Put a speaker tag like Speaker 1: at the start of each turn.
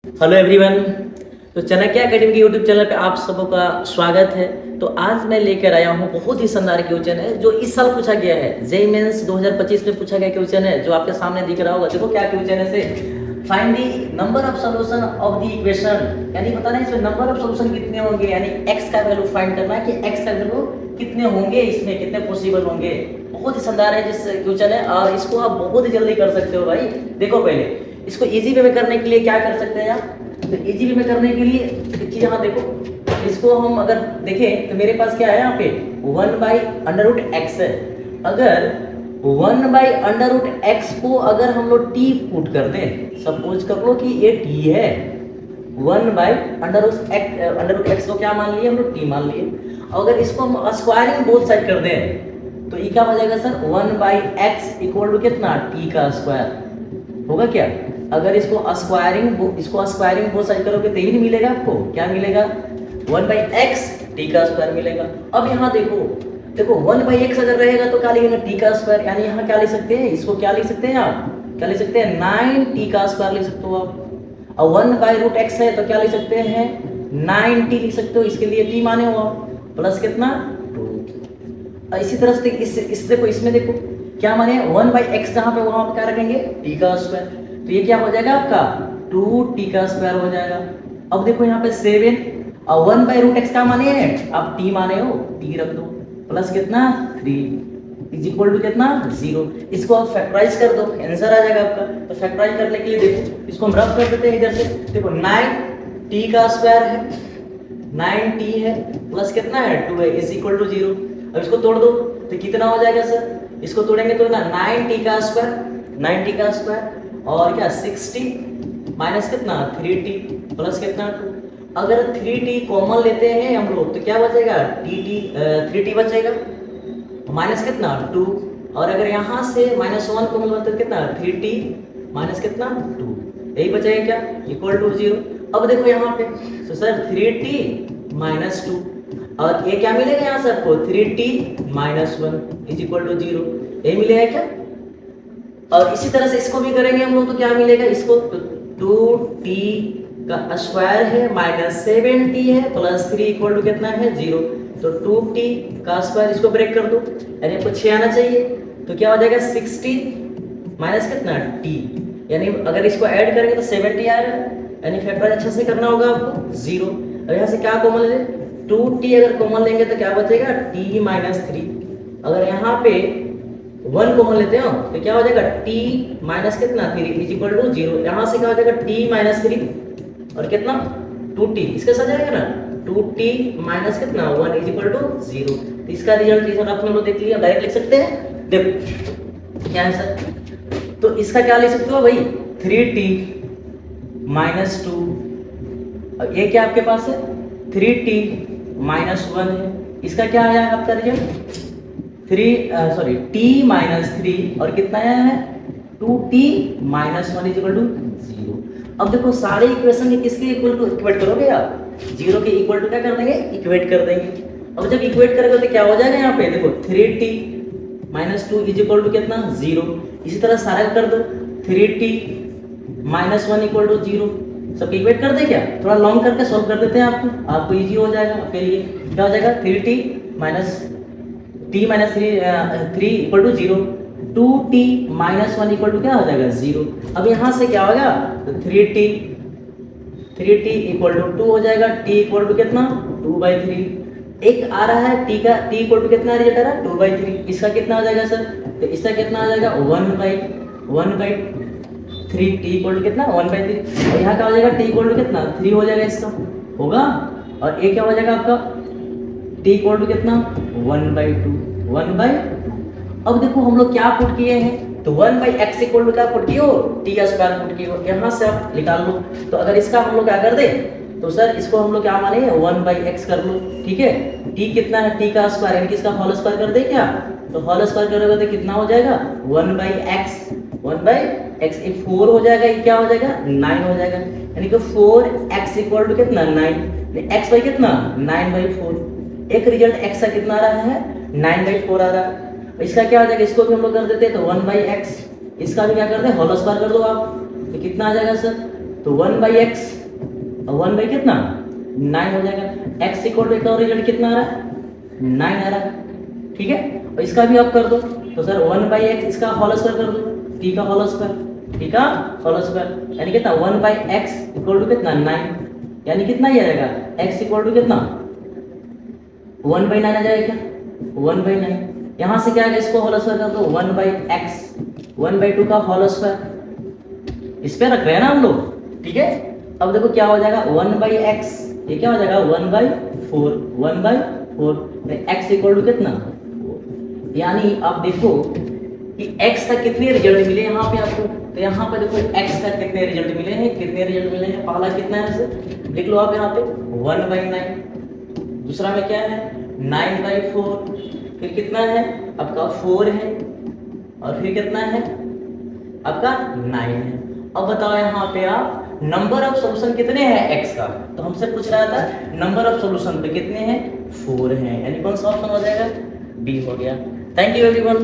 Speaker 1: Hello everyone. तो Chanakya academy के YouTube channel पे आप सबों का स्वागत है। तो आज मैं लेकर आया हूँ बहुत ही शानदार क्वेश्चन है जो इस साल पूछा गया है। जेईई मेंस 2025 में पूछा गया क्वेश्चन है जो आपके सामने दिख रहा होगा। देखो क्या क्वेश्चन है से find the number of solution of the equation, यानी बताना है इसमें नंबर ऑफ सॉल्यूशन कितने होंगे, यानी x का वैल्यू फाइंड करना है कि x का वैल्यू कितने होंगे, इसमें कितने पॉसिबल होंगे। बहुत ही शानदार है जिस क्वेश्चन है और इसको आप बहुत ही जल्दी कर सकते हो भाई। देखो पहले इसको इजी वे में करने के लिए क्या कर सकते हैं आप, तो इजी वे में करने के लिए एक चीज यहाँ देखो, इसको हम अगर देखें तो मेरे पास क्या है यहाँ पे 1/√x है। अगर 1/√x को अगर हम लोग t पुट कर दें, सपोज कर लो कि ये t है, 1/√x को क्या मान लिए हम लोग t मान लिए। अगर इसको हम स्क्वायरिंग बोथ साइड कर दें तो ये क्या हो जाएगा सर 1/x इक्वल टू कितना t का स्क्वायर होगा क्या। अगर इसको स्क्वायरिंग बोथ साइड करोगे तो यही मिलेगा आपको, क्या मिलेगा 1/x t का स्क्वायर मिलेगा। अब यहाँ देखो 1/x अगर रहेगा तो क्या लिखेंगे t का स्क्वायर, यानी यहाँ क्या लिख सकते हैं, इसको क्या लिख सकते हैं आप, क्या लिख सकते हैं 9t का स्क्वायर लिख सकते हो आप। और 1/√x है तो क्या लिख सकते हैं 9t लिख सकते हो, इसके लिए t माने हो आप, प्लस कितना 2। इसी तरह से इस देखो इसमें देखो क्या माने 1/x जहाँ पे वहां क्या रखेंगे t का स्क्वायर, तो ये क्या हो जाएगा आपका 2t का स्क्वायर हो जाएगा। अब देखो यहाँ पे 7 और 1/√x का माने है आप t माने हो, t रख दो, प्लस कितना 3 इज इक्वल टू कितना 0। इसको आप फैक्टराइज कर दो, आंसर आ जाएगा आपका। तो फैक्टराइज करने के लिए देखो इसको हम रफ कर देते हैं इधर से। देखो 9t का स्क्वायर है, 9t है, प्लस कितना है 2 है, इज इक्वल टू 0। अब इसको तोड़ दो तो कितना हो जाएगा सर, इसको तोड़ेंगे तो ना 9t का स्क्वायर और क्या 60 माइनस कितना 3t प्लस कितना 2। अगर 3t कॉमन लेते हैं हम लोग तो क्या बचेगा 3t बचेगा, माइनस कितना 2। और अगर यहाँ से -1 कॉमन लेते तो कितना 3t माइनस कितना 2, यही बचेगा क्या इक्वल टू 0। अब देखो यहाँ पे तो सर 3t माइनस 2 और ये क्या मिलेगा यहाँ से आपको 3t minus 1 is equal to 0, यही मिलेगा क्या। और इसी तरह से इसको भी करेंगे हम लोग तो क्या मिलेगा, इसको तो 2t का स्क्वायर है माइनस 7t है प्लस 3 इक्वल टू कितना है 0। तो 2t का स्क्वायर इसको ब्रेक कर दो, यानी आपको 6 आना चाहिए, तो क्या हो जाएगा 60 माइनस कितना t, यानी अगर इसको ऐड करेंगे तो 70 आएगा, यानी फैक्टराइज अच्छे से करना होगा आपको 0। अब यहाँ से क्या कॉमन ले 2t अगर कॉमन लेंगे तो क्या बचेगा t माइनस 3। अगर यहाँ पे 1 कॉमन लेते हो तो क्या हो जाएगा t माइनस कितना 3 इज इक्वल टू 0। यहाँ से क्या हो जाएगा t माइनस 3 और कितना 2t, इसके साथ जाएगा ना 2t माइनस कितना 1 इज इक्वल टू 0। तो इसका रिजल्ट इस आपने लोग देख लिया, डायरेक्ट लिख सकते हैं। देखो क्या है सर, तो इसका क्या लिख सकते हो भाई 3t माइनस 2, अब ये क्या आपके पास है 3t माइनस 1 है, इसका क्या आया है आपका रिजल्ट t माइनस 3 और कितना आया है 2t minus 1 is equal to 0। अब देखो सारे इक्वेशन के किसके इक्वल टू इक्वेट करोगे आप, 0 के इक्वल टू क्या कर देंगे इक्वेट कर देंगे। अब जब इक्वेट करोगे तो क्या हो जाएगा यहाँ पे देखो 3t minus 2 is equal to कितना 0। इसी तरह सारा कर दो 3t माइनस 1 इक्वल टू 0, सब इक्वेट कर दे क्या, थोड़ा लॉन्ग करके सॉल्व कर देते हैं आपको इजी हो जाएगा आपके लिए। क्या हो जाएगा 3t minus 3 equal to 0, 2t minus 1 equal to क्या हो जाएगा 0। अब यहाँ से क्या होगा तो 3t इक्वल टू 2 हो जाएगा, t इक्वल टू कितना 2/3। एक आ रहा है t इक्वल टू कितना रिजल्ट आ रहा है 2/3, इसका कितना हो जाएगा सर, तो इसका कितना आ जाएगा 1/3, t इक्वल टू कितना 1/3। और यहाँ का हो जाएगा t इक्वल टू कितना 3 हो जाएगा, इसका होगा। और ये क्या हो जाएगा आपका t इक्वल टू कितना 1/2। अब देखो हम लोग क्या पुट किए हैं, तो 1/x इक्वल टू क्या पुट किए हो t का स्क्वायर पुट किए हो, यहाँ से आप निकाल लो। तो अगर इसका हम लोग क्या कर दे तो सर इसको हम लोग क्या माने 1/x कर लो, ठीक है। t कितना है t का स्क्वायर यानी कि इसका होल स्क्वायर कर दे क्या, तो होल स्क्वायर करोगे तो कितना हो जाएगा 1/x ये 4 हो जाएगा, ये क्या हो जाएगा 9 हो जाएगा, यानी कि 4x इक्वल टू कितना 9, x बाई कितना 9/4। एक रिजल्ट x का कितना आ रहा है 9/4 आ रहा है। इसका क्या हो जाएगा, इसको भी हम लोग कर देते हैं तो 1/x, इसका भी क्या करते हैं होल स्क्वायर कर दो आप, तो कितना आ जाएगा सर तो 1/x, 1 बाई कितना 9 हो जाएगा। x इक्वल टू एक और रिजल्ट कितना आ रहा है 9 आ रहा है, ठीक है। और इसका भी आप कर दो, तो सर 1/x इसका होल स्क्वायर कर दो, t का होल स्क्वायर, t का होल स्क्वायर यानी कितना 1/x इक्वल टू कितना 9, यानी कितना ही आ जाएगा x इक्वल टू कितना 1/9 आ जाएगा क्या 1/9। यहाँ से क्या आएगा इसको होल स्क्वायर कर दो 1/x 1/2 का होल स्क्वायर, इस पे रख रहे हैं ना हम लोग, ठीक है। अब देखो क्या हो जाएगा 1/x, ये क्या हो जाएगा 1/4 1/4, x इक्वल टू कितना, यानी आप देखो कि x का कितने रिजल्ट मिले यहाँ पे आपको, तो यहाँ पे देखो x का कितने रिजल्ट मिले हैं, कितने रिजल्ट मिले हैं, पहला कितना है इसे लिख लो आप यहाँ पे 1/9, दूसरा में क्या है 9/4, फिर कितना है आपका 4 है, और फिर कितना है आपका 9 है। अब बताओ यहाँ पे आप नंबर ऑफ सॉल्यूशन कितने हैं x का, तो हमसे पूछ रहा था नंबर ऑफ सॉल्यूशन पे कितने हैं 4 हैं, यानी कौन सा ऑप्शन हो जाएगा डी हो गया। Thank you everyone.